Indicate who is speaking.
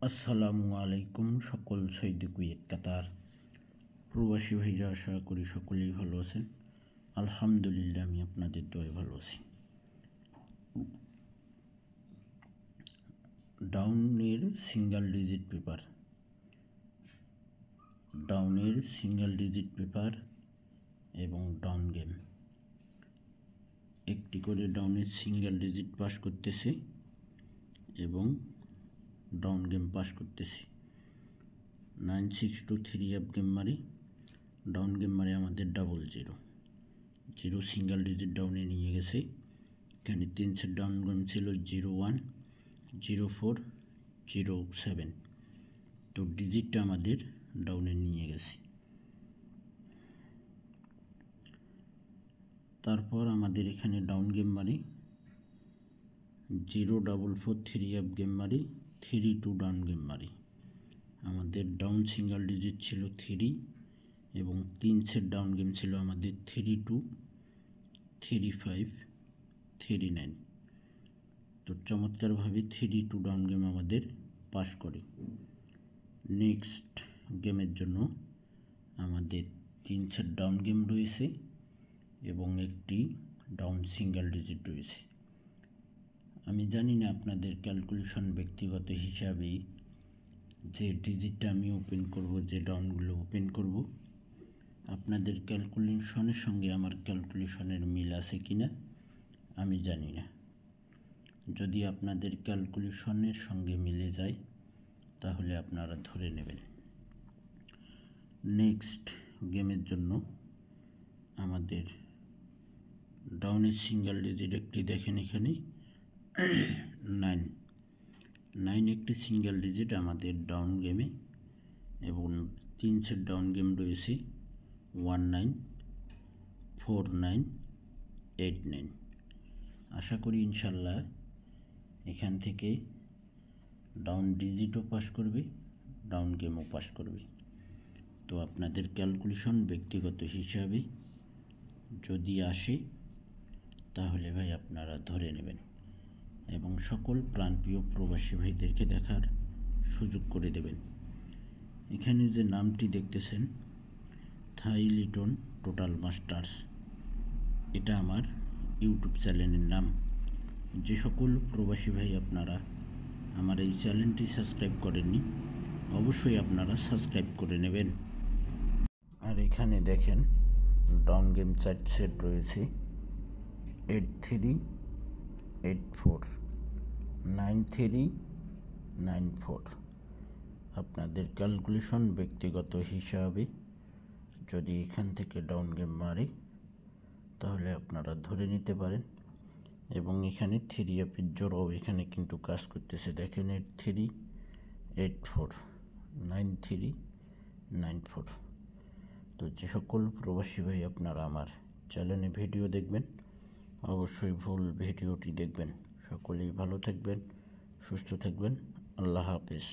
Speaker 1: আসসালামু আলাইকুম সকল সৌদি কুয়েত কাতার প্রবাসী ভাইরা, আশা করি সকলেই ভালো আছেন। আলহামদুলিল্লাহ, আমি আপনাদের দোয়ায় ভালো আছি। ডাউনের সিঙ্গেল ডিজিট পেপার এবং ডাউন গেম একটি করে ডাউনের সিঙ্গেল ডিজিট পাস করতেছে এবং ডাউন গেম পাস করতেছি। 9623 অ্যাপ গেম মারি, ডাউন গেম মারি আমাদের 000 সিঙ্গেল ডিজিট ডাউনে নিয়ে গেছে। এখানে 3 সেট ডাউন গেম ছিল, 01, 04, 07। তো ডিজিটটা আমাদের ডাউনে নিয়ে গেছে। তারপর আমাদের এখানে ডাউন গেম মারি 0443 অ্যাপ গেম মারি, 32 ডাউন গেম মারি। আমাদের ডাউন সিঙ্গেল ডিজিট ছিল 3 এবং 3 সেট ডাউন গেম ছিল আমাদের 32, 35, 39। তো চমৎকারভাবে 32 ডাউন গেম আমাদের পাস করে। নেক্সট গেমের জন্য আমাদের 3 সেট ডাউন গেম রয়েছে এবং একটি ডাউন সিঙ্গেল ডিজিট রয়েছে। আমি জানি না আপনাদের ক্যালকুলেশন ব্যক্তিগত হিসাবে যে ডিজিটটা আমি ওপেন করব, যে ডাউনগুলো ওপেন করব, আপনাদের ক্যালকুলেশনের সঙ্গে আমার ক্যালকুলেশনের মিল আছে কি না আমি জানি না। যদি আপনাদের ক্যালকুলেশনের সঙ্গে মিলে যায় তাহলে আপনারা ধরে নেবেন। নেক্সট গেমের জন্য আমাদের ডাউনের সিঙ্গেল ডিজিট একটি দেখেন, এখানে 9 একটি সিঙ্গেল ডিজিট আমাদের ডাউন গেমে এবং 3 সেট ডাউন গেম রয়েছে 19, 49, 89। আশা করি ইনশাল্লাহ এখান থেকে ডাউন ডিজিটও পাস করবে, ডাউন গেমও পাস করবে। তো আপনাদের ক্যালকুলেশন ব্যক্তিগত হিসাবে যদি আসে তাহলে ভাই আপনারা ধরে নেবেন এবং সকল প্রাণপ্রিয় প্রবাসী ভাইদেরকে দেখার সুযোগ করে দেবেন। এখানে যে নামটি দেখতেছেন থাই লিটন টোটাল মাস্টার, এটা আমার ইউটিউব চ্যানেলের নাম। যে সকল প্রবাসী ভাই আপনারা আমার এই চ্যানেলটি সাবস্ক্রাইব করেননি, অবশ্যই আপনারা সাবস্ক্রাইব করে নেবেন। আর এখানে দেখেন ডাউন গেম 4 সেট রয়েছে 83, 84, 93, 94। আপনাদের ক্যালকুলেশন ব্যক্তিগত হিসাবে যদি এখান থেকে ডাউন গেম মারে তাহলে আপনারা ধরে নিতে পারেন। এবং এখানে 3 অ্যাপের জোড়াও এখানে কিন্তু কাজ করতেছে, দেখেন 83, 84, 93, 94। তো যে সকল প্রবাসী ভাই আপনারা আমার চ্যানেলে ভিডিও দেখবেন অবশ্যই ফুল ভিডিওটি দেখবেন। সকলেই ভালো থাকবেন, সুস্থ থাকবেন। আল্লাহ হাফেজ।